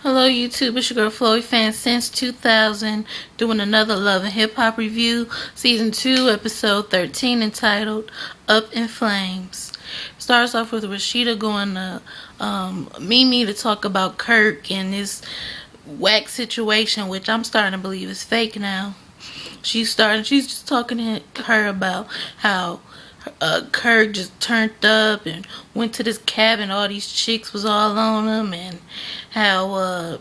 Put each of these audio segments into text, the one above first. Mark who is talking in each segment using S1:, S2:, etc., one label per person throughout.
S1: Hello YouTube, it's your girl Floyd Fan since 2000, doing another Love and Hip Hop review, Season 2, Episode 13, entitled Up in Flames. Starts off with Rashida going to Mimi to talk about Kirk and this whack situation, which I'm starting to believe is fake now. She's just talking to her about how Kirk just turned up and went to this cabin. All these chicks was all on him, and how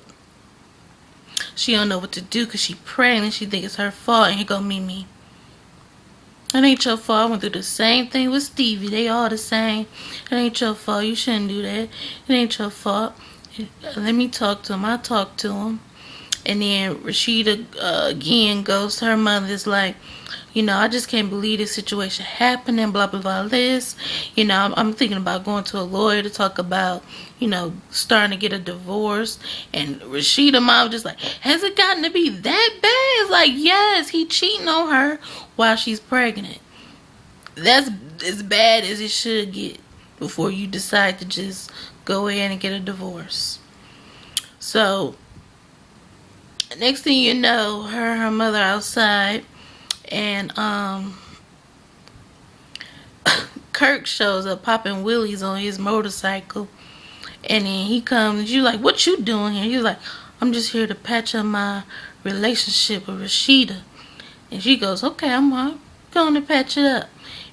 S1: she don't know what to do because she pregnant. She think it's her fault. And he go, Mimi, it ain't your fault. I went through the same thing with Stevie. They all the same. It ain't your fault. You shouldn't do that. It ain't your fault. Let me talk to him. I talk to him. And then Rashida again goes to her mother. It's like, I just can't believe this situation happening, blah, blah, blah, this. I'm thinking about going to a lawyer to talk about, starting to get a divorce. And Rashida mom just like, has it gotten to be that bad? It's like, yes, he cheating on her while she's pregnant. That's as bad as it should get before you decide to just go ahead and get a divorce. So, next thing you know, her mother outside, and Kirk shows up popping wheelies on his motorcycle, and then he comes. You like, what you doing here? He's like, I'm just here to patch up my relationship with Rashida. And she goes, okay, I'm going to patch it up.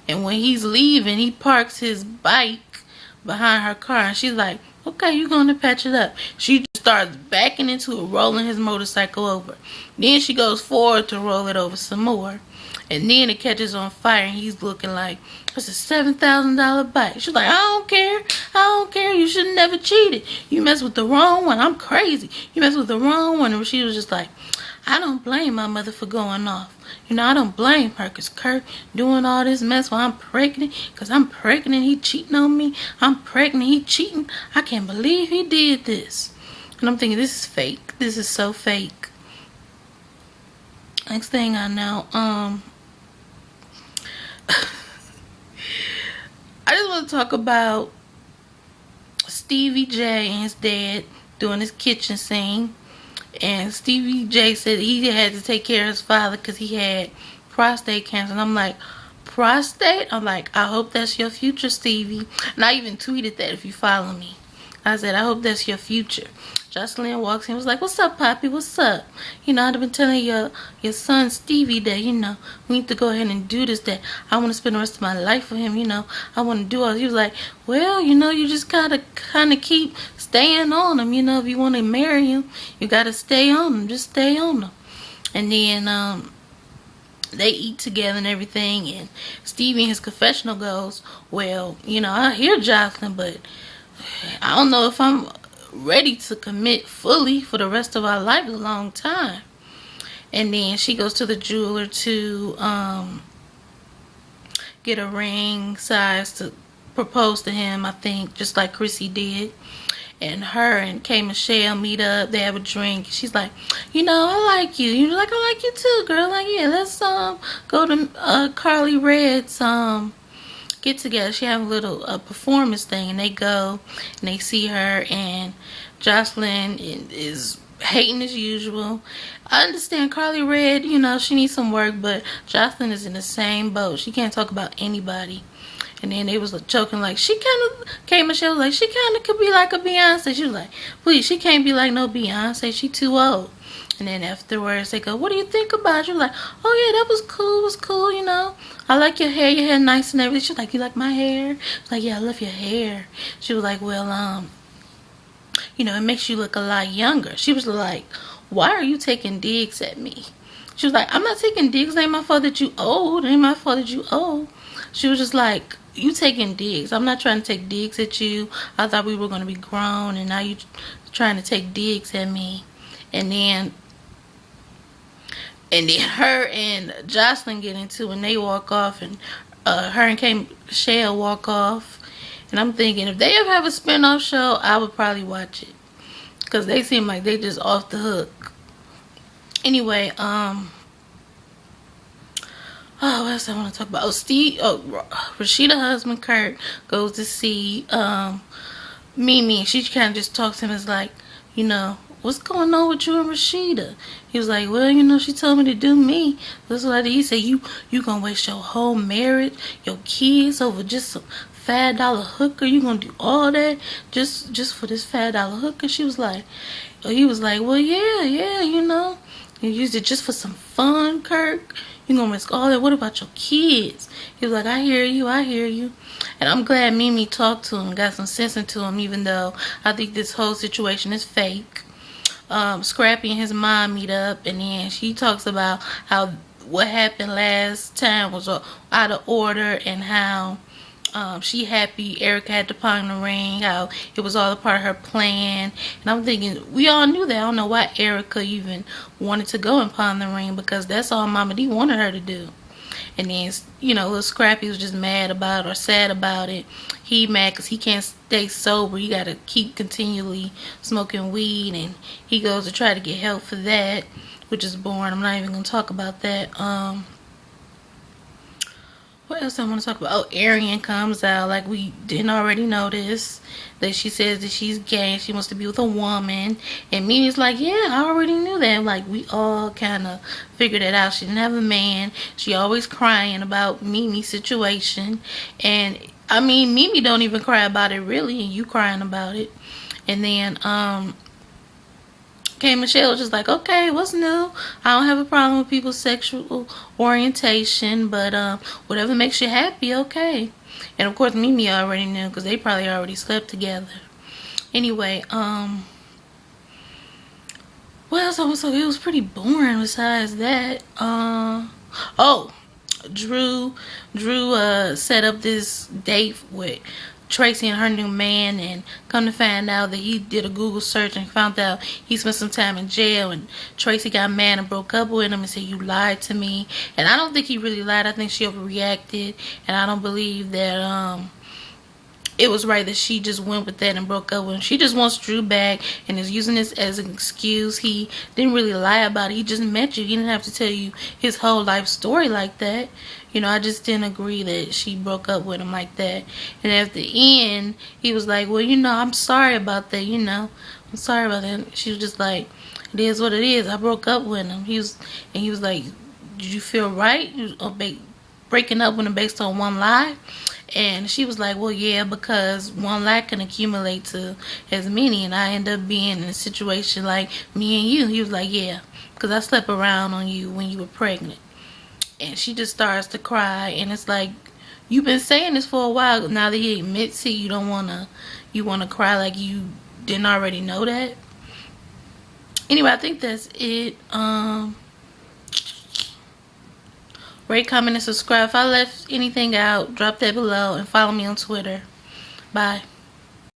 S1: And when he's leaving, he parks his bike behind her car, and she's like, okay, you're going to patch it up. She just starts backing into it, rolling his motorcycle over. Then she goes forward to roll it over some more. And then it catches on fire, and he's looking like, it's a $7,000 bike. She's like, I don't care. I don't care. You should have never cheated. You messed with the wrong one. I'm crazy. You messed with the wrong one. And she was just like, I don't blame my mother for going off. I don't blame her because Kirk doing all this mess while I'm pregnant. Because I'm pregnant, he cheating on me. I'm pregnant, he cheating. I can't believe he did this. And I'm thinking, this is fake. This is so fake. Next thing I know, I just want to talk about Stevie J and his dad doing his kitchen scene. And Stevie J said he had to take care of his father because he had prostate cancer. And I'm like, prostate? I'm like, I hope that's your future, Stevie. And I even tweeted that if you follow me. I said, I hope that's your future. Jocelyn walks in and was like, what's up, Poppy? What's up? I've been telling your son Stevie that, we need to go ahead and do this, that I want to spend the rest of my life with him, I want to do all this. He was like, well, you just gotta kind of keep staying on him, if you want to marry him, you gotta stay on him, just stay on him. And then, they eat together and everything, and Stevie in his confessional goes, well, I hear Jocelyn, but I don't know if I'm ready to commit fully for the rest of our life. A long time. And then she goes to the jeweler to get a ring size to propose to him, I think, just like Chrissy did. And her and K Michelle meet up. They have a drink. She's like, I like you. You're like, I like you too, girl. Like, yeah, let's go to Carly Red's get together. She have a little performance thing, and they go and they see her, and Jocelyn is hating as usual. I understand Carly Red, she needs some work, but Jocelyn is in the same boat. She can't talk about anybody. And then they was joking like, K Michelle was like, she kind of could be like a Beyonce. She was like, please, she can't be like no Beyonce. She too old. And then afterwards they go, what do you think about it? You're like, oh yeah, that was cool. It was cool, I like your hair nice and everything. She was like, you like my hair? I was like, yeah, I love your hair. She was like, well, it makes you look a lot younger. She was like, why are you taking digs at me? She was like, I'm not taking digs. It ain't my fault that you old. It ain't my fault that you old. She was just like, you taking digs. I'm not trying to take digs at you. I thought we were going to be grown, and now you trying to take digs at me. And then her and Jocelyn get into it, and they walk off, and her and K Michelle walk off. And I'm thinking, if they ever have a spin-off show, I would probably watch it. Because they seem like they just off the hook. Anyway, what else I want to talk about? Rashida's husband, Kurt, goes to see Mimi. And she kind of just talks to him as like, what's going on with you and Rashida? He was like, well, you know, she told me to do me. That's what I did. He said, you gonna waste your whole marriage, your kids over just some $5 hooker? You gonna do all that just for this $5 hooker? He was like, well, yeah, you know, you used it just for some fun, Kirk. You gonna risk all that? What about your kids? He was like, I hear you. And I'm glad Mimi talked to him, got some sense into him, even though I think this whole situation is fake. Scrappy and his mom meet up, and then she talks about how what happened last time was out of order, and how she happy Erica had to pawn the ring, how it was all a part of her plan. And I'm thinking, we all knew that. I don't know why Erica even wanted to go and pawn the ring, because that's all Mama D wanted her to do. And then, you know, little Scrappy was just mad about it, or sad about it. He mad because he can't stay sober. He got to keep continually smoking weed, and he goes to try to get help for that, which is boring. I'm not even going to talk about that. What else I want to talk about? Oh, Arian comes out, like we didn't already notice, that she says that she's gay and she wants to be with a woman. And Mimi's like, yeah, I already knew that. Like, we all kind of figured it out. She didn't have a man. She always crying about Mimi's situation. And, I mean, Mimi don't even cry about it, really, and you crying about it. And then, okay, Michelle was just like, okay, what's new? I don't have a problem with people's sexual orientation, but whatever makes you happy, okay. And of course, Mimi already knew, because they probably already slept together. Anyway, what else? It was pretty boring besides that. Oh, Drew set up this date with Tracy and her new man, and come to find out that he did a Google search and found out he spent some time in jail, and Tracy got mad and broke up with him and said, you lied to me. And I don't think he really lied. I think she overreacted, and I don't believe that it was right that she just went with that and broke up with him. She just wants Drew back and is using this as an excuse. He didn't really lie about it. He just met you. He didn't have to tell you his whole life story like that. You know, I just didn't agree that she broke up with him like that. And at the end, he was like, well, you know, I'm sorry about that, you know. I'm sorry about that. She was just like, it is what it is. I broke up with him. He was like, did you feel right? Breaking up with him based on one lie? And she was like, well, yeah, because one lie can accumulate to as many, and I end up being in a situation like me and you. He was like, yeah, because I slept around on you when you were pregnant. And she just starts to cry, and it's like, you've been saying this for a while. Now that he admits it, you want to cry like you didn't already know that. Anyway, I think that's it. Rate, comment, and subscribe. If I left anything out, drop that below, and follow me on Twitter. Bye.